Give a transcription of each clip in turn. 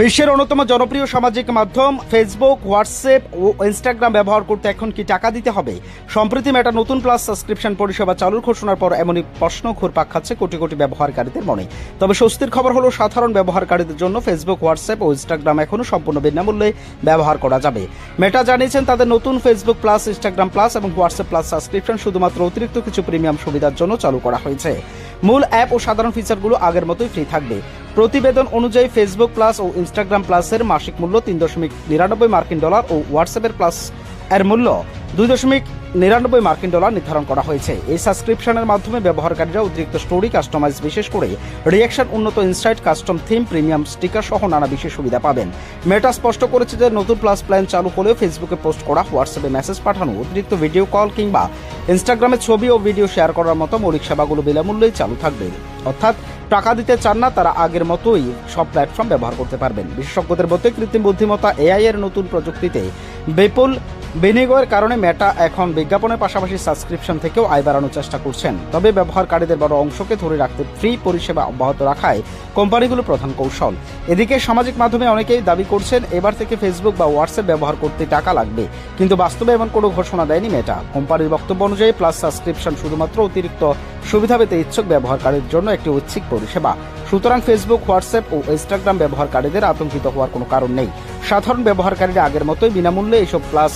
বিশ্বের অন্যতম জনপ্রিয় সামাজিক মাধ্যম ফেসবুক, হোয়াটসঅ্যাপ ও ইনস্টাগ্রাম ব্যবহার করতে এখন কি টাকা দিতে হবে? সম্প্রতি মেটা নতুন প্লাস সাবস্ক্রিপশন পরিষেবা চালুর ঘোষণার পর এমনই প্রশ্ন ঘুরপাক খাচ্ছে কোটি কোটি ব্যবহারকারীদের মনে। তবে স্বস্তির খবর হলো, সাধারণ ব্যবহারকারীদের জন্য ফেসবুক, হোয়াটসঅ্যাপ ও ইনস্টাগ্রাম এখনও সম্পূর্ণ বিনামূল্যে ব্যবহার করা যাবে। মেটা জানিয়েছেন তাদের নতুন ফেসবুক প্লাস, ইনস্টাগ্রাম প্লাস এবং হোয়াটসঅ্যাপ প্লাস সাবস্ক্রিপশন শুধুমাত্র অতিরিক্ত কিছু প্রিমিয়াম সুবিধার জন্য চালু করা হয়েছে। মূল অ্যাপ ও সাধারণ ফিচারগুলো আগের মতোই ফ্রি থাকবে। প্রতিবেদন অনুযায়ী ফেসবুক প্লাস ও ইনস্টাগ্রাম প্লাসের মাসিক মূল্য $3.99 ও হোয়াটসঅ্যাপের প্লাস এর মূল্য $2.99 নির্ধারণ করা হয়েছে। এই সাবস্ক্রিপশনের মাধ্যমে ব্যবহারকারীরা অতিরিক্ত স্টোরি, কাস্টমাইজ, বিশেষ করে রিঅ্যাকশন, উন্নত insight, custom theme, premium sticker সহ নানা বিশেষ সুবিধা পাবেন। মেটা স্পষ্ট করেছে যে নতুন প্লাস প্ল্যান চালু হলেও ফেসবুকে পোস্ট করা, হোয়াটসঅ্যাপে মেসেজ পাঠানো, অতিরিক্ত ভিডিও কল কিংবা ইনস্টাগ্রামে ছবি ও ভিডিও শেয়ার করার মতো মৌলিক সেবাগুলো বিনামূল্যেই চালু থাকবে। অর্থাৎ টাকা দিতে চান না তারা আগের মতোই সব প্ল্যাটফর্ম ব্যবহার করতে পারবেন। বিশেষজ্ঞদের মতে কৃত্রিম বুদ্ধিমত্তা এআই এর নতুন প্রযুক্তিতে বিপুল বিনিয়োগের কারণে মেটা এখন বিজ্ঞাপনের পাশাপাশি সাবস্ক্রিপশন থেকেও আয় বাড়ানোর চেষ্টা করছেন। তবে ব্যবহারকারীদের বড় অংশকে ধরে রাখতে ফ্রি পরিষেবা অব্যাহত রাখায় কোম্পানিগুলোর প্রধান কৌশল। এদিকে সামাজিক মাধ্যমে অনেকেই দাবি করছেন এবার থেকে ফেসবুক বা হোয়াটসঅ্যাপ ব্যবহার করতে টাকা লাগবে, কিন্তু বাস্তবে এমন কোনো ঘোষণা দেয়নি মেটা। কোম্পানির বক্তব্য অনুযায়ী প্লাস সাবস্ক্রিপশন শুধুমাত্র অতিরিক্ত সুবিধা পেতে ইচ্ছুক ব্যবহারকারীর জন্য একটি ঐচ্ছিক পরিষেবা। সুতরাং ফেসবুক, হোয়াটসঅ্যাপ ও ইনস্টাগ্রাম ব্যবহারকারীদের আতঙ্কিত হওয়ার কোনো কারণ নেই। সাধারণ ব্যবহারকারীরা আগের মতোই বিনামূল্যে এইসব প্লাস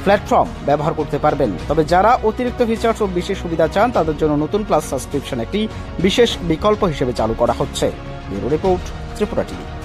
প্ল্যাটফর্ম ব্যবহার করতে পারবেন। তবে যারা অতিরিক্ত ফিচার্স ও বিশেষ সুবিধা চান তাদের জন্য নতুন প্লাস সাবস্ক্রিপশন একটি বিশেষ বিকল্প হিসেবে চালু করা হচ্ছে। Bureau report, Tripura TV.